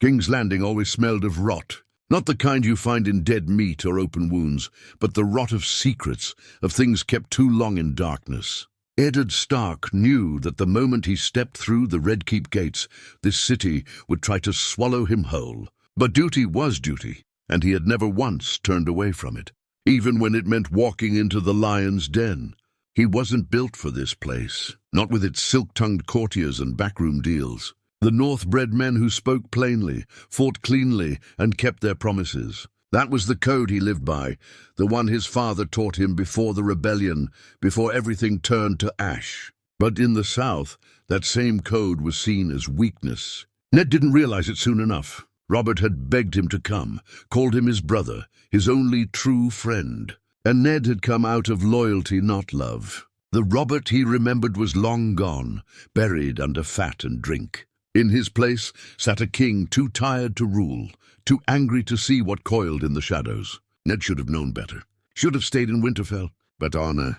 King's Landing always smelled of rot. Not the kind you find in dead meat or open wounds, but the rot of secrets, of things kept too long in darkness. Eddard Stark knew that the moment he stepped through the Red Keep gates, this city would try to swallow him whole. But duty was duty, and he had never once turned away from it, even when it meant walking into the lion's den. He wasn't built for this place, not with its silk-tongued courtiers and backroom deals. The North-bred men who spoke plainly, fought cleanly, and kept their promises. That was the code he lived by, the one his father taught him before the rebellion, before everything turned to ash. But in the South, that same code was seen as weakness. Ned didn't realize it soon enough. Robert had begged him to come, called him his brother, his only true friend. And Ned had come out of loyalty, not love. The Robert he remembered was long gone, buried under fat and drink. In his place sat a king too tired to rule, too angry to see what coiled in the shadows. Ned should have known better. Should have stayed in Winterfell. But honor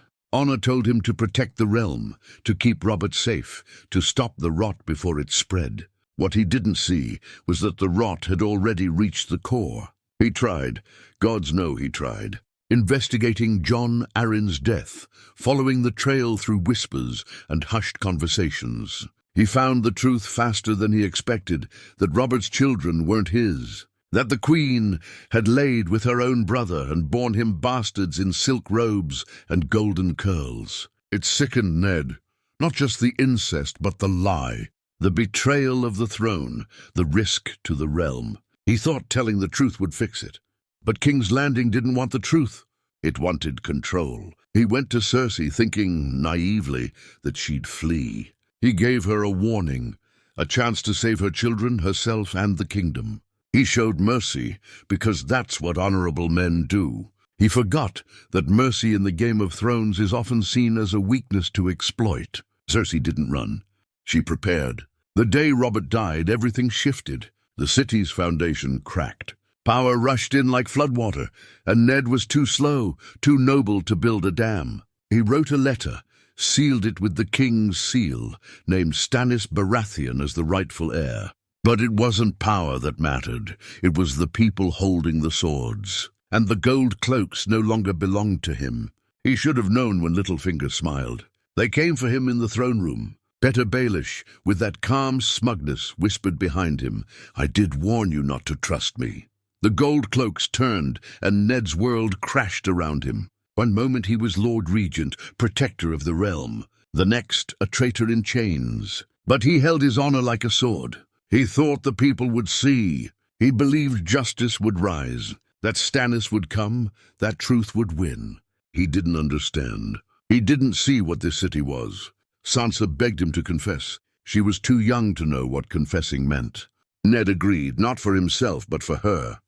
told him to protect the realm, to keep Robert safe, to stop the rot before it spread. What he didn't see was that the rot had already reached the core. He tried, gods know he tried, investigating Jon Arryn's death, following the trail through whispers and hushed conversations. He found the truth faster than he expected, that Robert's children weren't his, that the Queen had laid with her own brother and borne him bastards in silk robes and golden curls. It sickened Ned, not just the incest but the lie, the betrayal of the throne, the risk to the realm. He thought telling the truth would fix it. But King's Landing didn't want the truth. It wanted control. He went to Cersei thinking, naively, that she'd flee. He gave her a warning, a chance to save her children, herself, and the kingdom. He showed mercy, because that's what honorable men do. He forgot that mercy in the Game of Thrones is often seen as a weakness to exploit. Cersei didn't run. She prepared. The day Robert died, everything shifted. The city's foundation cracked. Power rushed in like floodwater, and Ned was too slow, too noble to build a dam. He wrote a letter, sealed it with the king's seal, named Stannis Baratheon as the rightful heir. But it wasn't power that mattered. It was the people holding the swords. And the gold cloaks no longer belonged to him. He should have known when Littlefinger smiled. They came for him in the throne room. Petter Baelish, with that calm smugness, whispered behind him, "I did warn you not to trust me." The gold cloaks turned, and Ned's world crashed around him. One moment he was Lord Regent, protector of the realm. The next, a traitor in chains. But he held his honor like a sword. He thought the people would see. He believed justice would rise, that Stannis would come, that truth would win. He didn't understand. He didn't see what this city was. Sansa begged him to confess. She was too young to know what confessing meant. Ned agreed, not for himself, but for her.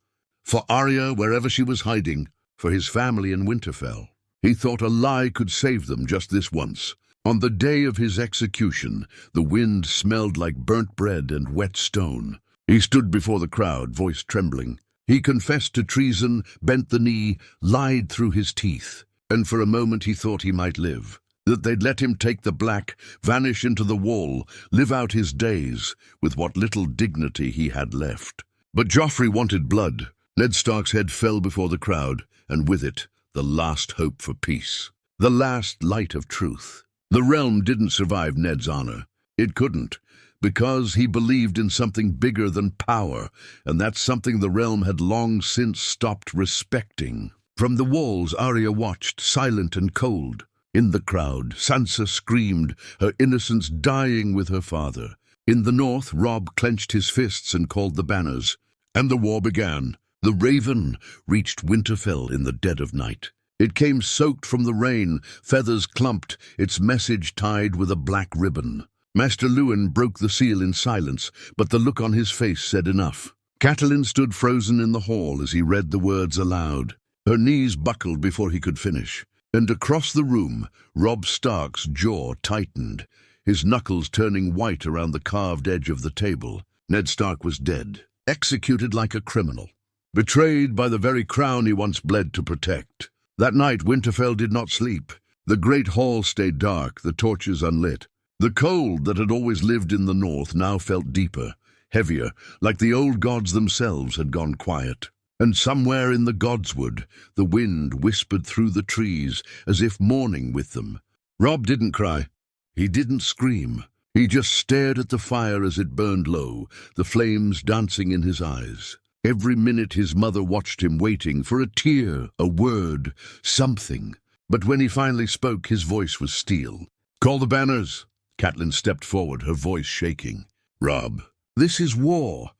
For Arya, wherever she was hiding, for his family in Winterfell. He thought a lie could save them just this once. On the day of his execution, the wind smelled like burnt bread and wet stone. He stood before the crowd, voice trembling. He confessed to treason, bent the knee, lied through his teeth. And for a moment he thought he might live. That they'd let him take the black, vanish into the wall, live out his days with what little dignity he had left. But Joffrey wanted blood. Ned Stark's head fell before the crowd, and with it, the last hope for peace. The last light of truth. The realm didn't survive Ned's honor. It couldn't, because he believed in something bigger than power, and that's something the realm had long since stopped respecting. From the walls, Arya watched, silent and cold. In the crowd, Sansa screamed, her innocence dying with her father. In the north, Robb clenched his fists and called the banners. And the war began. The Raven reached Winterfell in the dead of night. It came soaked from the rain, feathers clumped, its message tied with a black ribbon. Master Lewin broke the seal in silence, but the look on his face said enough. Catelyn stood frozen in the hall as he read the words aloud. Her knees buckled before he could finish. And across the room, Robb Stark's jaw tightened, his knuckles turning white around the carved edge of the table. Ned Stark was dead, executed like a criminal, betrayed by the very crown he once bled to protect. That night, Winterfell did not sleep. The great hall stayed dark, the torches unlit. The cold that had always lived in the north now felt deeper, heavier, like the old gods themselves had gone quiet. And somewhere in the godswood, the wind whispered through the trees as if mourning with them. Rob didn't cry. He didn't scream. He just stared at the fire as it burned low, the flames dancing in his eyes. Every minute his mother watched him, waiting for a tear, a word, something. But when he finally spoke, his voice was steel. "Call the banners." Catelyn stepped forward, her voice shaking. "Rob, this is war."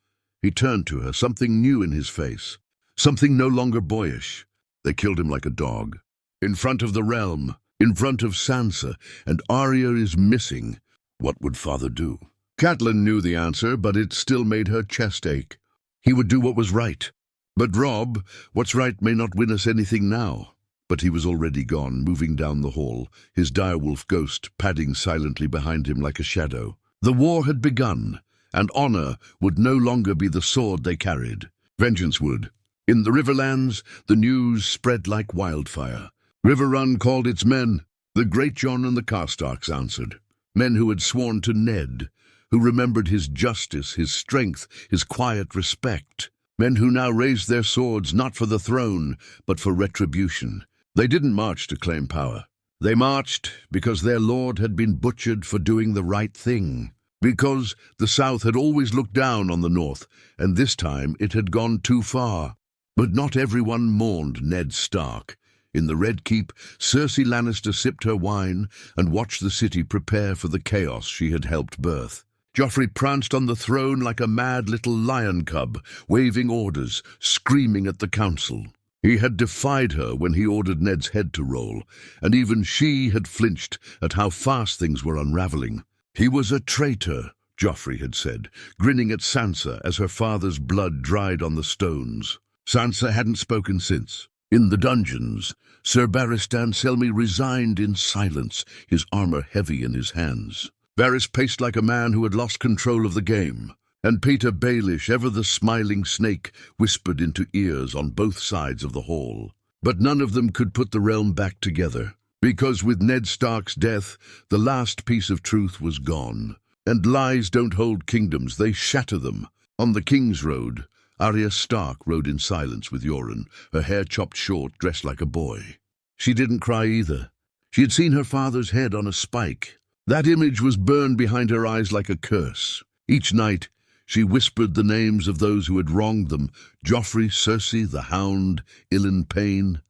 He turned to her, something new in his face, something no longer boyish. "They killed him like a dog. In front of the realm, in front of Sansa, and Arya is missing. What would father do?" Catelyn knew the answer, but it still made her chest ache. He would do what was right. "But Rob, what's right may not win us anything now." But he was already gone, moving down the hall, his direwolf ghost padding silently behind him like a shadow. The war had begun, and honor would no longer be the sword they carried. Vengeance would. In the Riverlands, the news spread like wildfire. Riverrun called its men. The Greatjon and the Karstarks answered. Men who had sworn to Ned, who remembered his justice, his strength, his quiet respect. Men who now raised their swords not for the throne, but for retribution. They didn't march to claim power. They marched because their lord had been butchered for doing the right thing. Because the South had always looked down on the North, and this time it had gone too far. But not everyone mourned Ned Stark. In the Red Keep, Cersei Lannister sipped her wine and watched the city prepare for the chaos she had helped birth. Joffrey pranced on the throne like a mad little lion cub, waving orders, screaming at the council. He had defied her when he ordered Ned's head to roll, and even she had flinched at how fast things were unraveling. He was a traitor, Joffrey had said, grinning at Sansa as her father's blood dried on the stones. Sansa hadn't spoken since. In the dungeons, Sir Barristan Selmy resigned in silence, his armor heavy in his hands. Varys paced like a man who had lost control of the game. And Peter Baelish, ever the smiling snake, whispered into ears on both sides of the hall. But none of them could put the realm back together, because with Ned Stark's death, the last piece of truth was gone. And lies don't hold kingdoms, they shatter them. On the King's Road, Arya Stark rode in silence with Yoren, her hair chopped short, dressed like a boy. She didn't cry either. She had seen her father's head on a spike. That image was burned behind her eyes like a curse. Each night, she whispered the names of those who had wronged them, Joffrey, Cersei, the Hound, Ilyn Payne.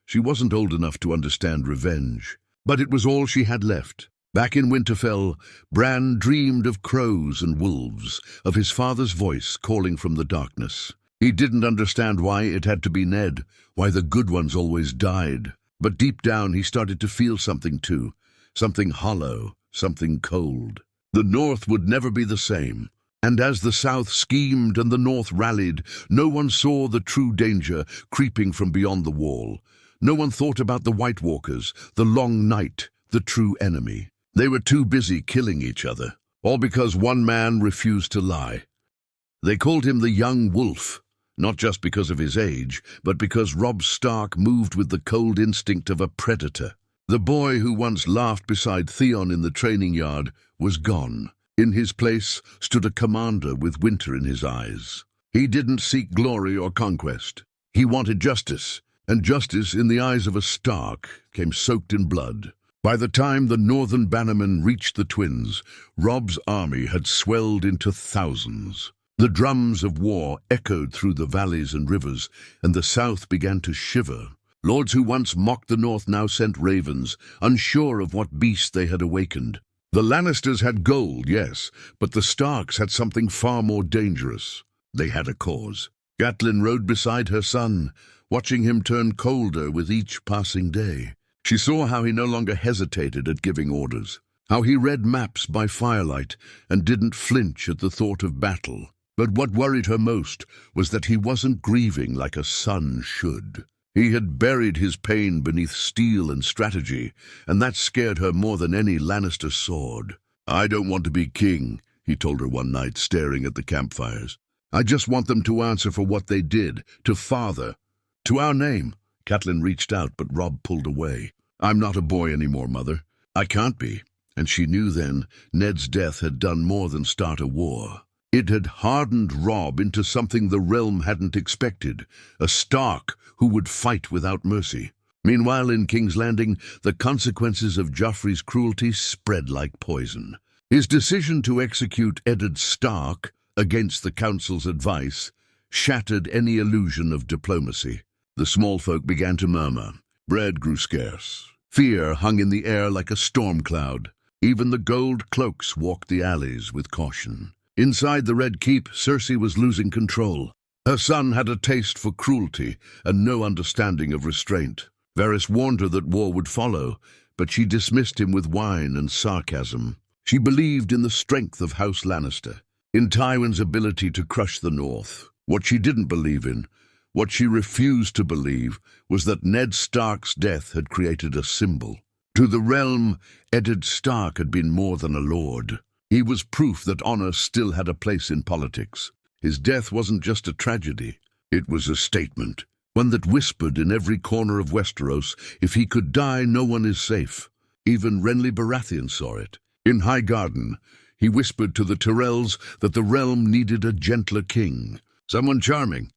She wasn't old enough to understand revenge, but it was all she had left. Back in Winterfell, Bran dreamed of crows and wolves, of his father's voice calling from the darkness. He didn't understand why it had to be Ned, why the good ones always died. But deep down he started to feel something too, something hollow, something cold. The North would never be the same. And as the South schemed and the North rallied, no one saw the true danger creeping from beyond the wall. No one thought about the White Walkers, the Long Night, the true enemy. They were too busy killing each other, all because one man refused to lie. They called him the Young Wolf, not just because of his age, but because Robb Stark moved with the cold instinct of a predator. The boy who once laughed beside Theon in the training yard was gone. In his place stood a commander with winter in his eyes. He didn't seek glory or conquest. He wanted justice, and justice in the eyes of a Stark came soaked in blood. By the time the northern bannermen reached the Twins, Robb's army had swelled into thousands. The drums of war echoed through the valleys and rivers, and the South began to shiver. Lords who once mocked the North now sent ravens, unsure of what beast they had awakened. The Lannisters had gold, yes, but the Starks had something far more dangerous. They had a cause. Catelyn rode beside her son, watching him turn colder with each passing day. She saw how he no longer hesitated at giving orders, how he read maps by firelight and didn't flinch at the thought of battle. But what worried her most was that he wasn't grieving like a son should. He had buried his pain beneath steel and strategy, and that scared her more than any Lannister sword. "I don't want to be king," he told her one night, staring at the campfires. "I just want them to answer for what they did, to father, to our name." Catelyn reached out, but Robb pulled away. "I'm not a boy anymore, Mother. I can't be." And she knew then Ned's death had done more than start a war. It had hardened Robb into something the realm hadn't expected, a Stark who would fight without mercy. Meanwhile, in King's Landing, the consequences of Joffrey's cruelty spread like poison. His decision to execute Eddard Stark, against the council's advice, shattered any illusion of diplomacy. The small folk began to murmur. Bread grew scarce. Fear hung in the air like a storm cloud. Even the gold cloaks walked the alleys with caution. Inside the Red Keep, Cersei was losing control. Her son had a taste for cruelty and no understanding of restraint. Varys warned her that war would follow, but she dismissed him with wine and sarcasm. She believed in the strength of House Lannister, in Tywin's ability to crush the North. What she didn't believe in, what she refused to believe, was that Ned Stark's death had created a symbol. To the realm, Eddard Stark had been more than a lord. He was proof that honor still had a place in politics. His death wasn't just a tragedy. It was a statement, one that whispered in every corner of Westeros, if he could die, no one is safe. Even Renly Baratheon saw it. In High Garden, he whispered to the Tyrells that the realm needed a gentler king, someone charming,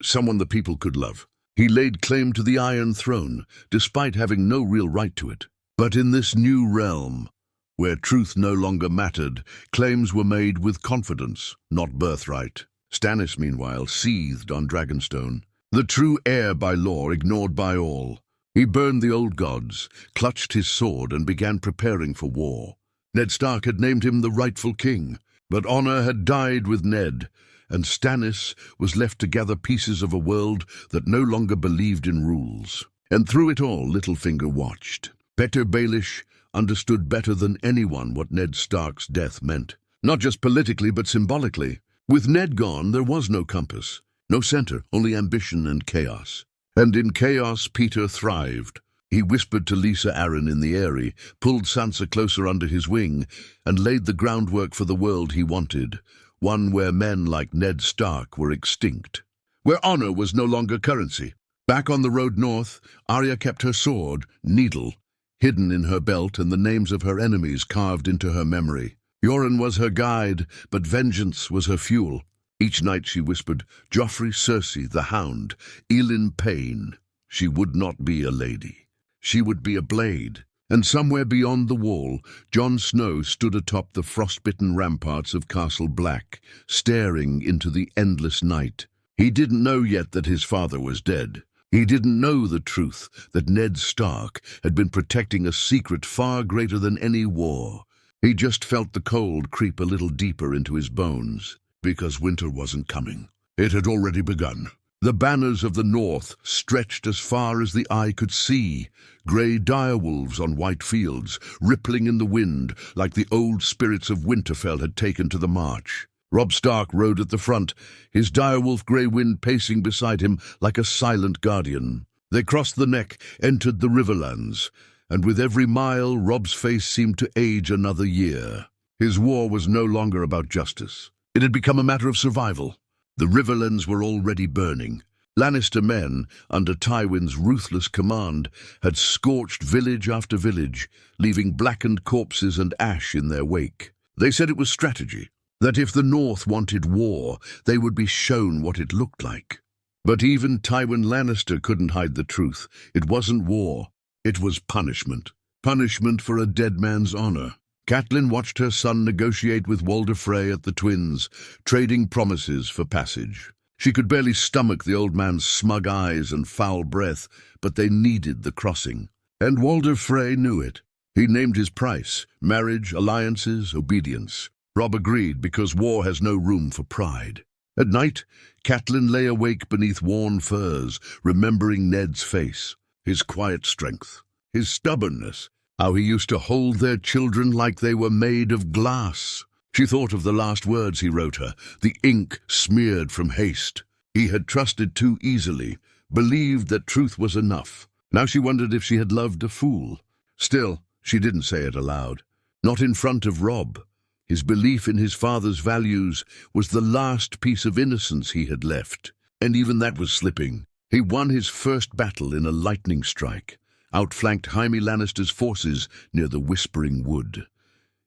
someone the people could love. He laid claim to the Iron Throne, despite having no real right to it. But in this new realm, where truth no longer mattered, claims were made with confidence, not birthright. Stannis, meanwhile, seethed on Dragonstone. The true heir by law, ignored by all. He burned the old gods, clutched his sword, and began preparing for war. Ned Stark had named him the rightful king, but honor had died with Ned, and Stannis was left to gather pieces of a world that no longer believed in rules. And through it all, Littlefinger watched. Petyr Baelish understood better than anyone what Ned Stark's death meant, not just politically but symbolically. With Ned gone, there was no compass, no center, only ambition and chaos. And in chaos, Petyr thrived. He whispered to Lisa Arryn in the Eyrie, pulled Sansa closer under his wing, and laid the groundwork for the world he wanted, one where men like Ned Stark were extinct, where honor was no longer currency. Back on the road north, Arya kept her sword, Needle, hidden in her belt, and the names of her enemies carved into her memory. Yoren was her guide, but vengeance was her fuel. Each night she whispered, Joffrey, Cersei, the Hound, Elin Payne. She would not be a lady. She would be a blade. And somewhere beyond the wall, Jon Snow stood atop the frostbitten ramparts of Castle Black, staring into the endless night. He didn't know yet that his father was dead. He didn't know the truth, that Ned Stark had been protecting a secret far greater than any war. He just felt the cold creep a little deeper into his bones, because winter wasn't coming. It had already begun. The banners of the north stretched as far as the eye could see, grey direwolves on white fields, rippling in the wind like the old spirits of Winterfell had taken to the march. Robb Stark rode at the front, his direwolf Grey Wind pacing beside him like a silent guardian. They crossed the neck, entered the Riverlands, and with every mile Robb's face seemed to age another year. His war was no longer about justice. It had become a matter of survival. The Riverlands were already burning. Lannister men, under Tywin's ruthless command, had scorched village after village, leaving blackened corpses and ash in their wake. They said it was strategy, that if the North wanted war, they would be shown what it looked like. But even Tywin Lannister couldn't hide the truth. It wasn't war. It was punishment. Punishment for a dead man's honor. Catelyn watched her son negotiate with Walder Frey at the Twins, trading promises for passage. She could barely stomach the old man's smug eyes and foul breath, but they needed the crossing. And Walder Frey knew it. He named his price: marriage, alliances, obedience. Robb agreed because war has no room for pride. At night, Catelyn lay awake beneath worn furs, remembering Ned's face, his quiet strength, his stubbornness, how he used to hold their children like they were made of glass. She thought of the last words he wrote her, the ink smeared from haste. He had trusted too easily, believed that truth was enough. Now she wondered if she had loved a fool. Still, she didn't say it aloud. Not in front of Robb. His belief in his father's values was the last piece of innocence he had left, and even that was slipping. He won his first battle in a lightning strike, outflanked Jaime Lannister's forces near the Whispering Wood.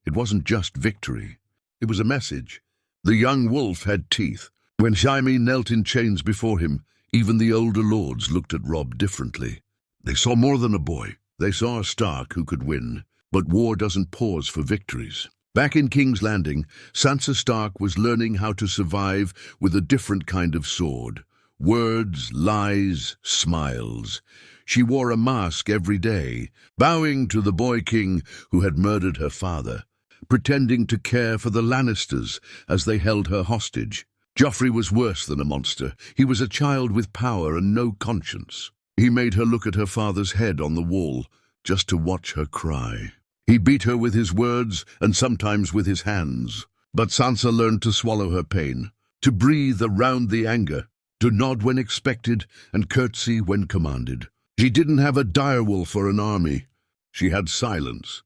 It wasn't just victory. It was a message. The young wolf had teeth. When Jaime knelt in chains before him, even the older lords looked at Robb differently. They saw more than a boy. They saw a Stark who could win. But war doesn't pause for victories. Back in King's Landing, Sansa Stark was learning how to survive with a different kind of sword. Words, lies, smiles. She wore a mask every day, bowing to the boy king who had murdered her father, pretending to care for the Lannisters as they held her hostage. Joffrey was worse than a monster. He was a child with power and no conscience. He made her look at her father's head on the wall, just to watch her cry. He beat her with his words and sometimes with his hands. But Sansa learned to swallow her pain, to breathe around the anger, to nod when expected and curtsy when commanded. She didn't have a direwolf or an army. She had silence,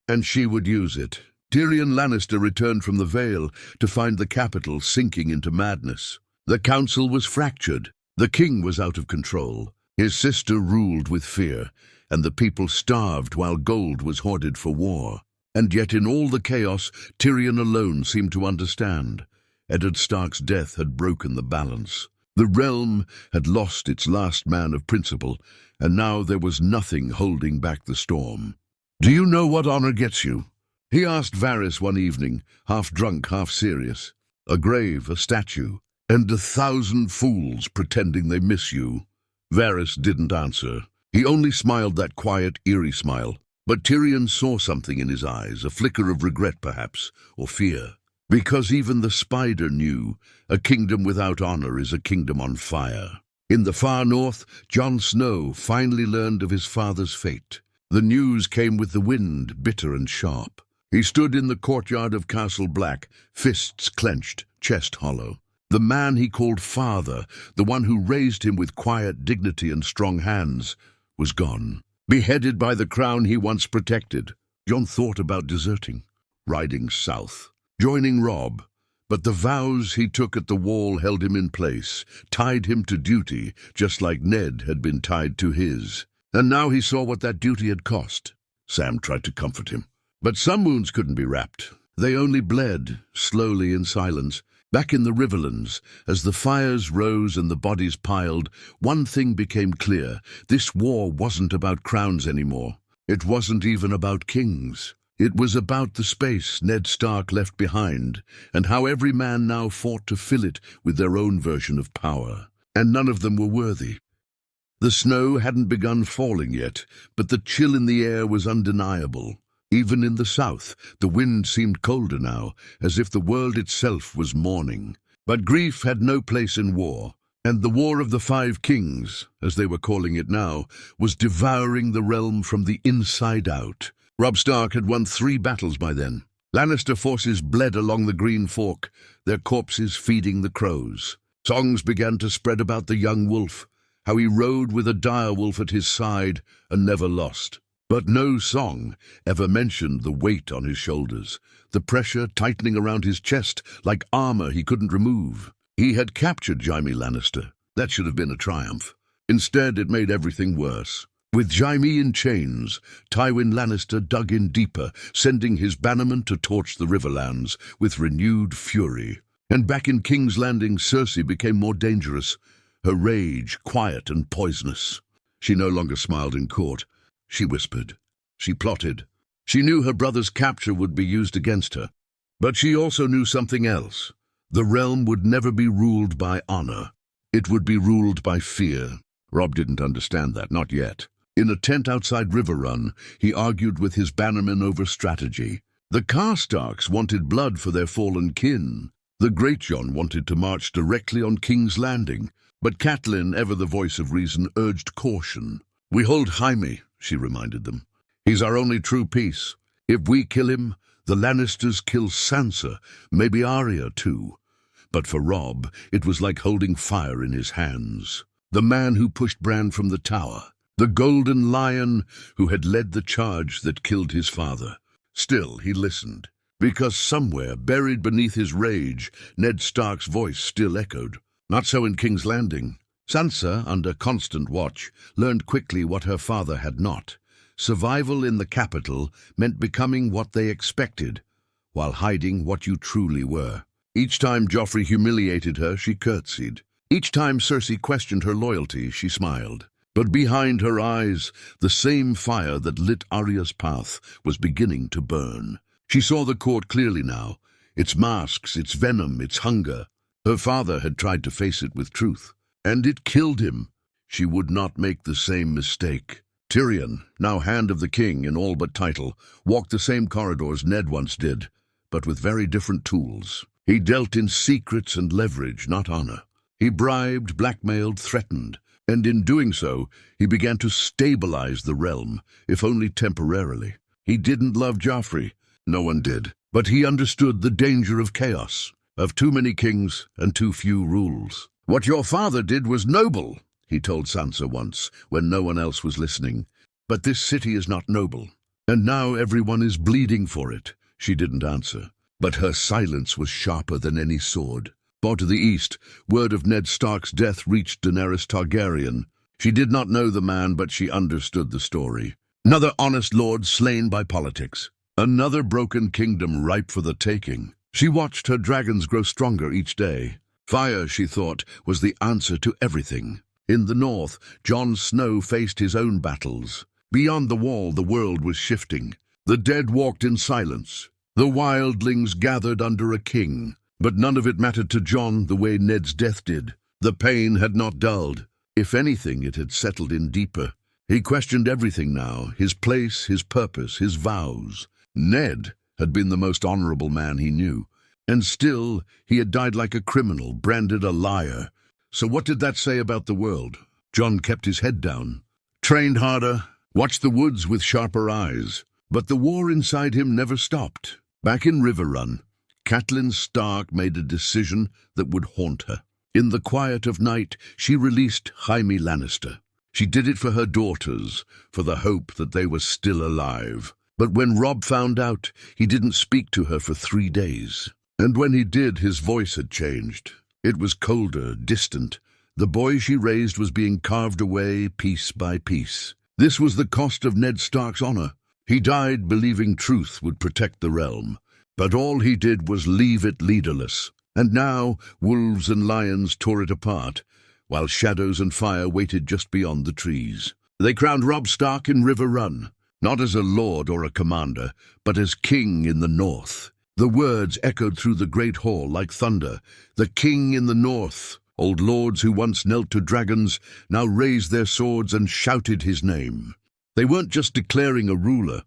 and she would use it. Tyrion Lannister returned from the Vale to find the capital sinking into madness. The council was fractured. The king was out of control. His sister ruled with fear, and the people starved while gold was hoarded for war. And yet in all the chaos, Tyrion alone seemed to understand. Eddard Stark's death had broken the balance. The realm had lost its last man of principle, and now there was nothing holding back the storm. "Do you know what honor gets you?" he asked Varys one evening, half drunk, half serious. "A grave, a statue, and 1,000 fools pretending they miss you." Varys didn't answer. He only smiled that quiet, eerie smile. But Tyrion saw something in his eyes, a flicker of regret perhaps, or fear. Because even the spider knew, a kingdom without honor is a kingdom on fire. In the far north, Jon Snow finally learned of his father's fate. The news came with the wind, bitter and sharp. He stood in the courtyard of Castle Black, fists clenched, chest hollow. The man he called father, the one who raised him with quiet dignity and strong hands, was gone. Beheaded by the crown he once protected. Jon thought about deserting, riding south, joining Robb. But the vows he took at the wall held him in place, tied him to duty, just like Ned had been tied to his. And now he saw what that duty had cost. Sam tried to comfort him. But some wounds couldn't be wrapped. They only bled, slowly in silence. Back in the Riverlands, as the fires rose and the bodies piled, one thing became clear. This war wasn't about crowns anymore. It wasn't even about kings. It was about the space Ned Stark left behind, and how every man now fought to fill it with their own version of power. And none of them were worthy. The snow hadn't begun falling yet, but the chill in the air was undeniable. Even in the south, the wind seemed colder now, as if the world itself was mourning. But grief had no place in war, and the War of the Five Kings, as they were calling it now, was devouring the realm from the inside out. Robb Stark had won 3 battles by then. Lannister forces bled along the Green Fork, their corpses feeding the crows. Songs began to spread about the young wolf, how he rode with a direwolf at his side and never lost. But no song ever mentioned the weight on his shoulders, the pressure tightening around his chest like armor he couldn't remove. He had captured Jaime Lannister. That should have been a triumph. Instead, it made everything worse. With Jaime in chains, Tywin Lannister dug in deeper, sending his bannermen to torch the Riverlands with renewed fury. And back in King's Landing, Cersei became more dangerous, her rage quiet and poisonous. She no longer smiled in court. She whispered. She plotted. She knew her brother's capture would be used against her. But she also knew something else. The realm would never be ruled by honor. It would be ruled by fear. Robb didn't understand that, not yet. In a tent outside River Run, he argued with his bannermen over strategy. The Karstarks wanted blood for their fallen kin. The Greatjon wanted to march directly on King's Landing. But Catelyn, ever the voice of reason, urged caution. "We hold Jaime," she reminded them. "He's our only true peace. If we kill him, the Lannisters kill Sansa, maybe Arya too." But for Robb, it was like holding fire in his hands. The man who pushed Bran from the tower. The Golden Lion who had led the charge that killed his father. Still, he listened, because somewhere, buried beneath his rage, Ned Stark's voice still echoed. Not so in King's Landing. Sansa, under constant watch, learned quickly what her father had not. Survival in the capital meant becoming what they expected, while hiding what you truly were. Each time Joffrey humiliated her, she curtsied. Each time Cersei questioned her loyalty, she smiled. But behind her eyes, the same fire that lit Arya's path was beginning to burn. She saw the court clearly now, its masks, its venom, its hunger. Her father had tried to face it with truth, and it killed him. She would not make the same mistake. Tyrion, now Hand of the King in all but title, walked the same corridors Ned once did, but with very different tools. He dealt in secrets and leverage, not honor. He bribed, blackmailed, threatened, and in doing so, he began to stabilize the realm, if only temporarily. He didn't love Joffrey. No one did. But he understood the danger of chaos, of too many kings and too few rules. "What your father did was noble," he told Sansa once, when no one else was listening. "But this city is not noble, and now everyone is bleeding for it." She didn't answer, but her silence was sharper than any sword. Far to the east, word of Ned Stark's death reached Daenerys Targaryen. She did not know the man, but she understood the story. Another honest lord slain by politics. Another broken kingdom ripe for the taking. She watched her dragons grow stronger each day. Fire, she thought, was the answer to everything. In the north, Jon Snow faced his own battles. Beyond the wall, the world was shifting. The dead walked in silence. The wildlings gathered under a king. But none of it mattered to Jon the way Ned's death did. The pain had not dulled. If anything, it had settled in deeper. He questioned everything now, his place, his purpose, his vows. Ned had been the most honorable man he knew, and still he had died like a criminal, branded a liar. So what did that say about the world? Jon kept his head down, trained harder, watched the woods with sharper eyes. But the war inside him never stopped. Back in River Run, Catelyn Stark made a decision that would haunt her. In the quiet of night, she released Jaime Lannister. She did it for her daughters, for the hope that they were still alive. But when Robb found out, he didn't speak to her for 3 days. And when he did, his voice had changed. It was colder, distant. The boy she raised was being carved away piece by piece. This was the cost of Ned Stark's honor. He died believing truth would protect the realm. But all he did was leave it leaderless. And now wolves and lions tore it apart, while shadows and fire waited just beyond the trees. They crowned Robb Stark in River Run, not as a lord or a commander, but as king in the north. The words echoed through the great hall like thunder. The king in the north. Old lords who once knelt to dragons now raised their swords and shouted his name. They weren't just declaring a ruler.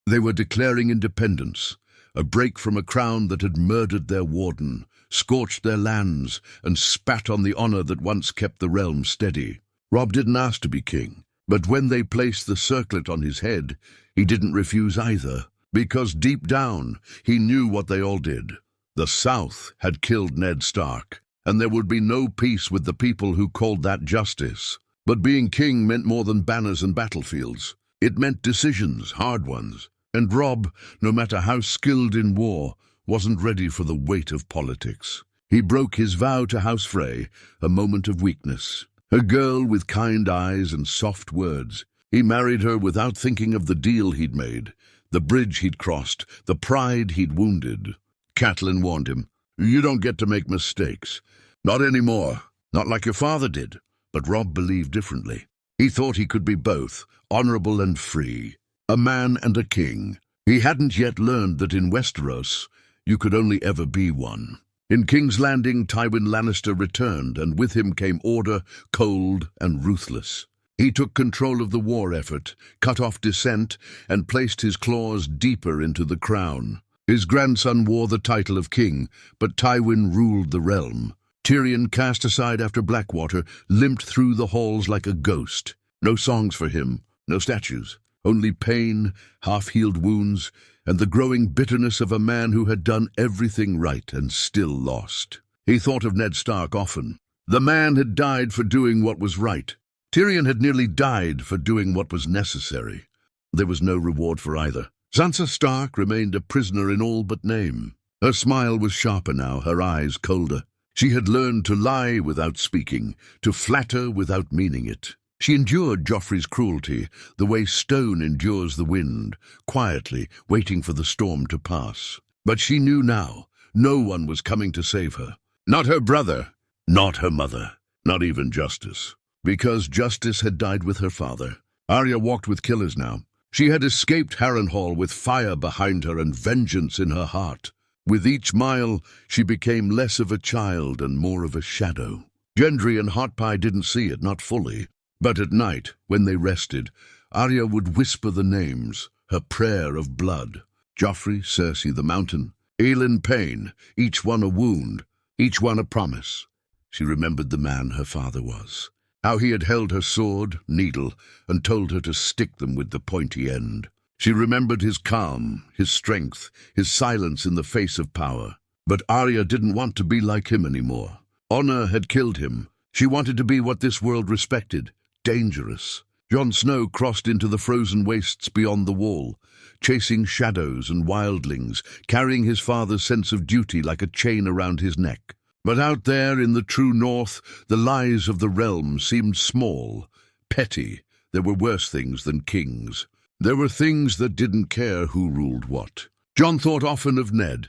They were declaring independence, a break from a crown that had murdered their warden, scorched their lands, and spat on the honor that once kept the realm steady. Robb didn't ask to be king, but when they placed the circlet on his head, he didn't refuse either, because deep down he knew what they all did. The South had killed Ned Stark, and there would be no peace with the people who called that justice. But being king meant more than banners and battlefields. It meant decisions, hard ones. And Robb, no matter how skilled in war, wasn't ready for the weight of politics. He broke his vow to House Frey, a moment of weakness. A girl with kind eyes and soft words. He married her without thinking of the deal he'd made, the bridge he'd crossed, the pride he'd wounded. Catelyn warned him, "You don't get to make mistakes. Not anymore. Not like your father did." But Robb believed differently. He thought he could be both, honorable and free, a man and a king. He hadn't yet learned that in Westeros, you could only ever be one. In King's Landing, Tywin Lannister returned, and with him came order, cold and ruthless. He took control of the war effort, cut off dissent, and placed his claws deeper into the crown. His grandson wore the title of king, but Tywin ruled the realm. Tyrion, cast aside after Blackwater, limped through the halls like a ghost. No songs for him, no statues, only pain, half-healed wounds, and the growing bitterness of a man who had done everything right and still lost. He thought of Ned Stark often. The man had died for doing what was right. Tyrion had nearly died for doing what was necessary. There was no reward for either. Sansa Stark remained a prisoner in all but name. Her smile was sharper now, her eyes colder. She had learned to lie without speaking, to flatter without meaning it. She endured Joffrey's cruelty, the way stone endures the wind, quietly, waiting for the storm to pass. But she knew now, No one was coming to save her. Not her brother, not her mother, not even Justice. Because Justice had died with her father. Arya walked with killers now. She had escaped Harrenhal with fire behind her and vengeance in her heart. With each mile, she became less of a child and more of a shadow. Gendry and Hot Pie didn't see it, not fully. But at night, when they rested, Arya would whisper the names, her prayer of blood. Joffrey, Cersei, the Mountain, Aelin, Pain, each one a wound, each one a promise. She remembered the man her father was, how he had held her sword, needle, and told her to stick them with the pointy end. She remembered his calm, his strength, his silence in the face of power. But Arya didn't want to be like him anymore. Honor had killed him. She wanted to be what this world respected, dangerous. Jon Snow crossed into the frozen wastes beyond the wall, chasing shadows and wildlings, carrying his father's sense of duty like a chain around his neck. But out there in the true north, the lies of the realm seemed small, petty. There were worse things than kings. There were things that didn't care who ruled what. Jon thought often of Ned,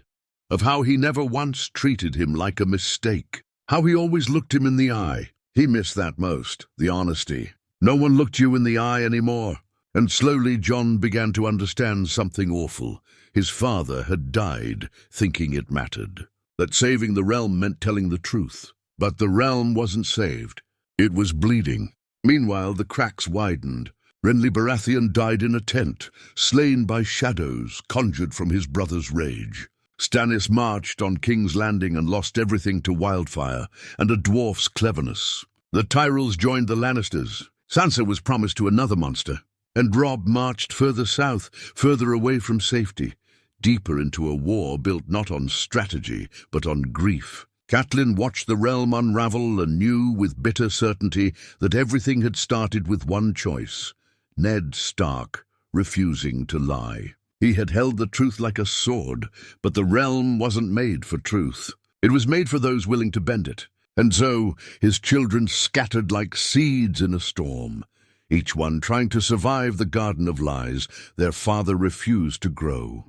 of how he never once treated him like a mistake, how he always looked him in the eye. He missed that most, the honesty. No one looked you in the eye anymore. And slowly Jon began to understand something awful. His father had died thinking it mattered, that saving the realm meant telling the truth. But the realm wasn't saved. It was bleeding. Meanwhile, the cracks widened. Renly Baratheon died in a tent, slain by shadows conjured from his brother's rage. Stannis marched on King's Landing and lost everything to wildfire and a dwarf's cleverness. The Tyrells joined the Lannisters. Sansa was promised to another monster. And Robb marched further south, further away from safety, deeper into a war built not on strategy, but on grief. Catelyn watched the realm unravel and knew with bitter certainty that everything had started with one choice: Ned Stark refusing to lie. He had held the truth like a sword, but the realm wasn't made for truth. It was made for those willing to bend it. And so his children scattered like seeds in a storm, each one trying to survive the garden of lies their father refused to grow.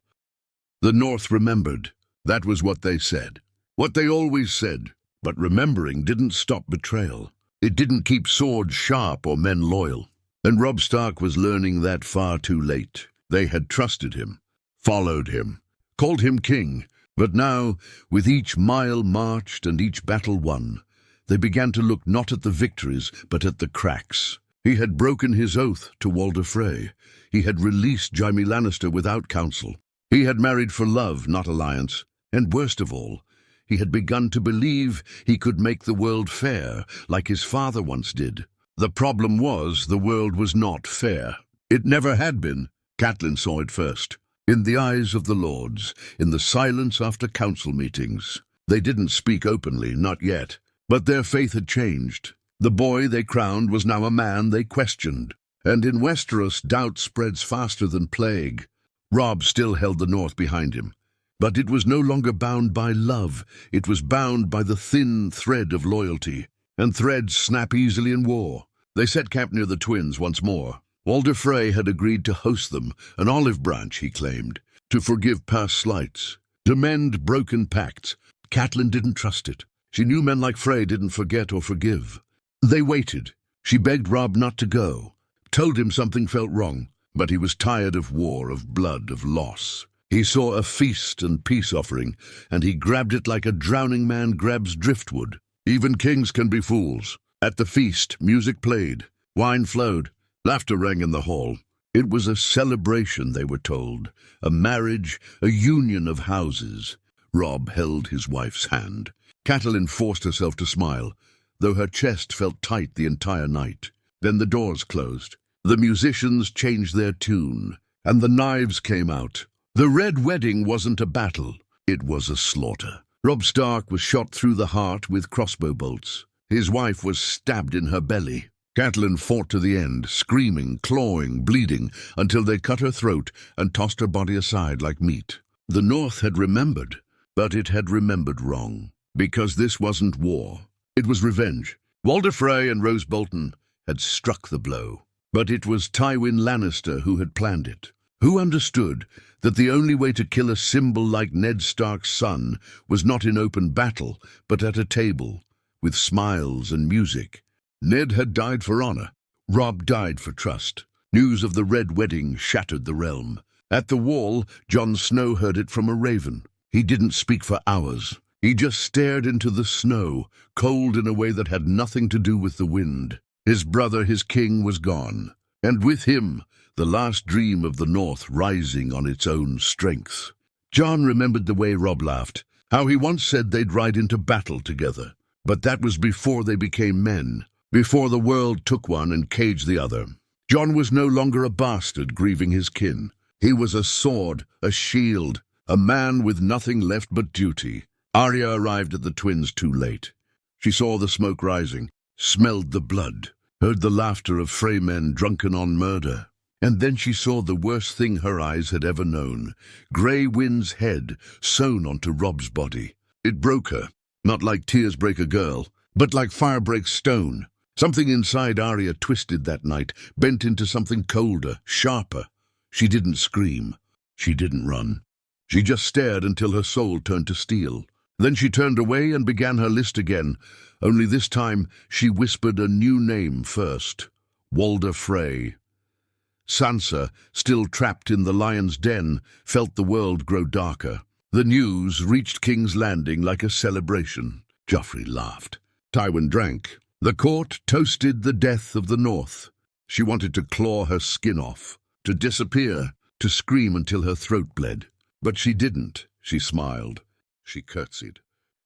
The North remembered. That was what they said. What they always said. But remembering didn't stop betrayal. It didn't keep swords sharp or men loyal. And Robb Stark was learning that far too late. They had trusted him, followed him, called him king. But now, with each mile marched and each battle won, they began to look not at the victories, but at the cracks. He had broken his oath to Walder Frey. He had released Jaime Lannister without counsel. He had married for love, not alliance. And worst of all, he had begun to believe he could make the world fair, like his father once did. The problem was the world was not fair. It never had been. Catelyn saw it first. In the eyes of the lords, in the silence after council meetings. They didn't speak openly, not yet. But their faith had changed. The boy they crowned was now a man they questioned. And in Westeros, doubt spreads faster than plague. Robb still held the North behind him. But it was no longer bound by love. It was bound by the thin thread of loyalty. And threads snap easily in war. They set camp near the twins once more. Walder Frey had agreed to host them, an olive branch, he claimed, to forgive past slights, to mend broken pacts. Catelyn didn't trust it. She knew men like Frey didn't forget or forgive. They waited. She begged Robb not to go, told him something felt wrong, but he was tired of war, of blood, of loss. He saw a feast and peace offering, and he grabbed it like a drowning man grabs driftwood. Even kings can be fools. At the feast, music played, wine flowed, laughter rang in the hall. It was a celebration, they were told, a marriage, a union of houses. Robb held his wife's hand. Catelyn forced herself to smile, though her chest felt tight the entire night. Then the doors closed. The musicians changed their tune, and the knives came out. The Red Wedding wasn't a battle. It was a slaughter. Robb Stark was shot through the heart with crossbow bolts. His wife was stabbed in her belly. Catelyn fought to the end, screaming, clawing, bleeding, until they cut her throat and tossed her body aside like meat. The North had remembered, but it had remembered wrong. Because this wasn't war. It was revenge. Walder Frey and Rose Bolton had struck the blow. But it was Tywin Lannister who had planned it. Who understood that the only way to kill a symbol like Ned Stark's son was not in open battle, but at a table, with smiles and music? Ned had died for honor. Robb died for trust. News of the Red Wedding shattered the realm. At the wall, Jon Snow heard it from a raven. He didn't speak for hours. He just stared into the snow, cold in a way that had nothing to do with the wind. His brother, his king, was gone, and with him, the last dream of the North rising on its own strength. Jon remembered the way Robb laughed, how he once said they'd ride into battle together. But that was before they became men, before the world took one and caged the other. Jon was no longer a bastard grieving his kin. He was a sword, a shield, a man with nothing left but duty. Arya arrived at the twins too late. She saw the smoke rising, smelled the blood, heard the laughter of Frey men drunken on murder. And then she saw the worst thing her eyes had ever known, Grey Wind's head sewn onto Robb's body. It broke her, not like tears break a girl, but like fire breaks stone. Something inside Arya twisted that night, bent into something colder, sharper. She didn't scream. She didn't run. She just stared until her soul turned to steel. Then she turned away and began her list again, only this time she whispered a new name first. Walder Frey. Sansa, still trapped in the lion's den, felt the world grow darker. The news reached King's Landing like a celebration. Joffrey laughed. Tywin drank. The court toasted the death of the North. She wanted to claw her skin off, to disappear, to scream until her throat bled. But she didn't. She smiled. She curtsied.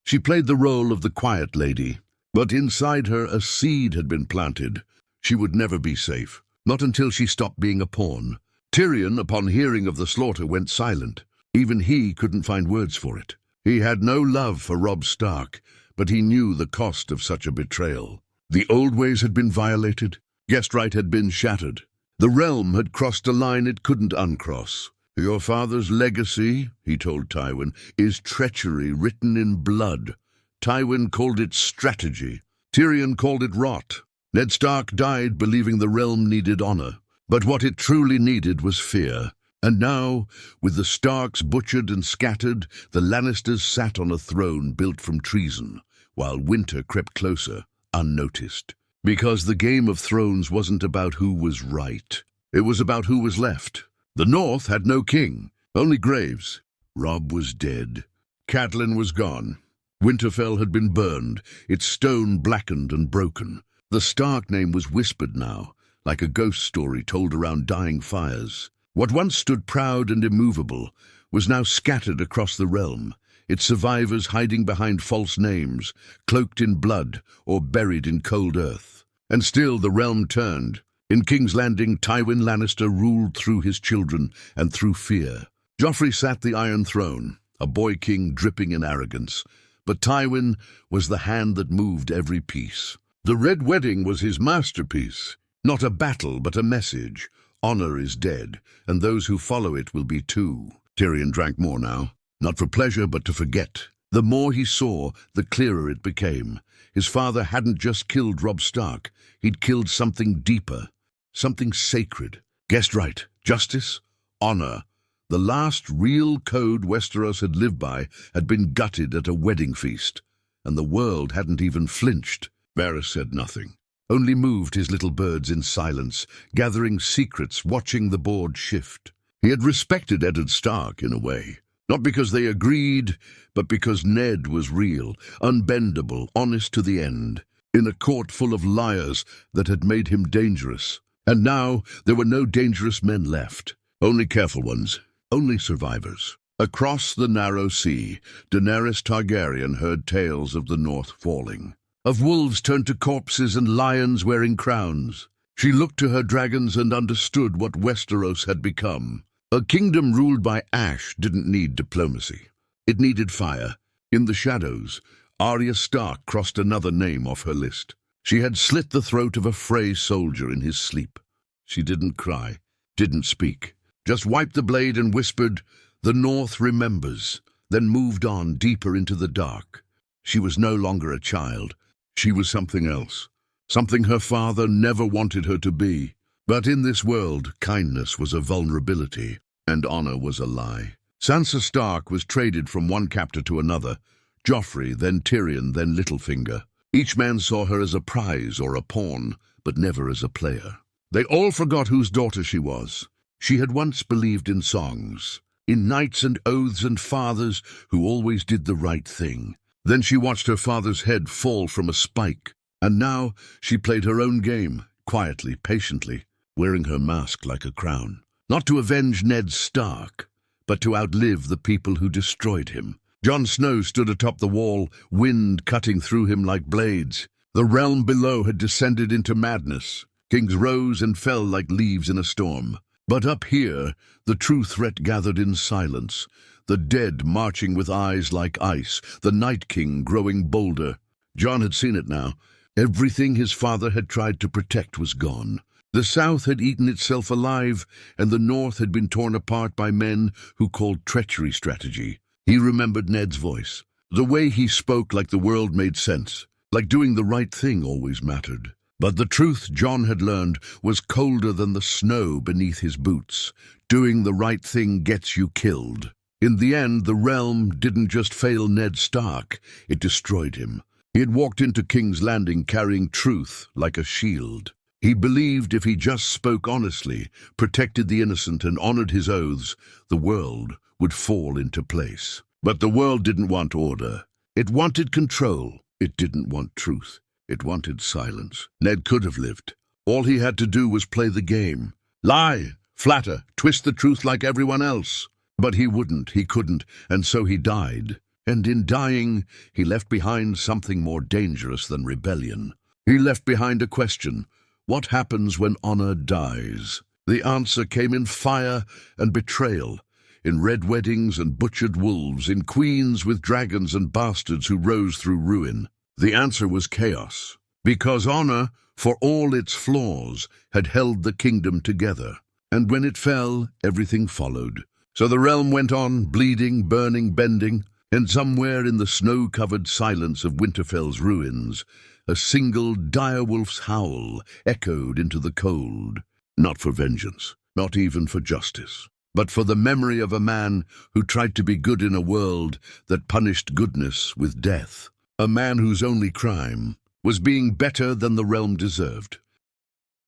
She played the role of the quiet lady, but inside her a seed had been planted. She would never be safe. Not until she stopped being a pawn. Tyrion, upon hearing of the slaughter, went silent. Even he couldn't find words for it. He had no love for Robb Stark, but he knew the cost of such a betrayal. The old ways had been violated. Guest right had been shattered. The realm had crossed a line it couldn't uncross. Your father's legacy, he told Tywin, is treachery written in blood. Tywin called it strategy. Tyrion called it rot. Ned Stark died believing the realm needed honor, but what it truly needed was fear. And now, with the Starks butchered and scattered, the Lannisters sat on a throne built from treason, while winter crept closer, unnoticed. Because the Game of Thrones wasn't about who was right. It was about who was left. The North had no king, only graves. Robb was dead. Catelyn was gone. Winterfell had been burned, its stone blackened and broken. The Stark name was whispered now, like a ghost story told around dying fires. What once stood proud and immovable was now scattered across the realm, its survivors hiding behind false names, cloaked in blood or buried in cold earth. And still the realm turned. In King's Landing, Tywin Lannister ruled through his children and through fear. Joffrey sat the Iron Throne, a boy king dripping in arrogance. But Tywin was the hand that moved every piece. The Red Wedding was his masterpiece. Not a battle, but a message. Honor is dead, and those who follow it will be too. Tyrion drank more now, not for pleasure, but to forget. The more he saw, the clearer it became. His father hadn't just killed Robb Stark. He'd killed something deeper, something sacred. Guessed right. Justice, honor. The last real code Westeros had lived by had been gutted at a wedding feast, and the world hadn't even flinched. Varys said nothing, only moved his little birds in silence, gathering secrets, watching the board shift. He had respected Eddard Stark in a way, not because they agreed, but because Ned was real, unbendable, honest to the end, in a court full of liars that had made him dangerous. And now there were no dangerous men left, only careful ones, only survivors. Across the narrow sea, Daenerys Targaryen heard tales of the North falling, of wolves turned to corpses and lions wearing crowns. She looked to her dragons and understood what Westeros had become. A kingdom ruled by ash didn't need diplomacy. It needed fire. In the shadows, Arya Stark crossed another name off her list. She had slit the throat of a Frey soldier in his sleep. She didn't cry, didn't speak, just wiped the blade and whispered, "The North remembers," then moved on deeper into the dark. She was no longer a child. She was something else, something her father never wanted her to be. But in this world, kindness was a vulnerability. And honor was a lie. Sansa Stark was traded from one captor to another, Joffrey, then Tyrion, then Littlefinger. Each man saw her as a prize or a pawn, but never as a player. They all forgot whose daughter she was. She had once believed in songs, in knights and oaths and fathers who always did the right thing. Then she watched her father's head fall from a spike, and now she played her own game, quietly, patiently, wearing her mask like a crown. Not to avenge Ned Stark, but to outlive the people who destroyed him. Jon Snow stood atop the wall, wind cutting through him like blades. The realm below had descended into madness. Kings rose and fell like leaves in a storm. But up here, the true threat gathered in silence. The dead marching with eyes like ice, the Night King growing bolder. Jon had seen it now. Everything his father had tried to protect was gone. The South had eaten itself alive, and the North had been torn apart by men who called treachery strategy. He remembered Ned's voice, the way he spoke like the world made sense, like doing the right thing always mattered. But the truth Jon had learned was colder than the snow beneath his boots. Doing the right thing gets you killed. In the end, the realm didn't just fail Ned Stark, it destroyed him. He had walked into King's Landing carrying truth like a shield. He believed if he just spoke honestly, protected the innocent and honored his oaths, the world would fall into place. But the world didn't want order. It wanted control. It didn't want truth. It wanted silence. Ned could have lived. All he had to do was play the game. Lie, flatter, twist the truth like everyone else. But he wouldn't, he couldn't, and so he died. And in dying, he left behind something more dangerous than rebellion. He left behind a question. What happens when honor dies? The answer came in fire and betrayal, in red weddings and butchered wolves, in queens with dragons and bastards who rose through ruin. The answer was chaos, because honor, for all its flaws, had held the kingdom together. And when it fell, everything followed. So the realm went on, bleeding, burning, bending, and somewhere in the snow-covered silence of Winterfell's ruins, a single direwolf's howl echoed into the cold. Not for vengeance, not even for justice, but for the memory of a man who tried to be good in a world that punished goodness with death. A man whose only crime was being better than the realm deserved.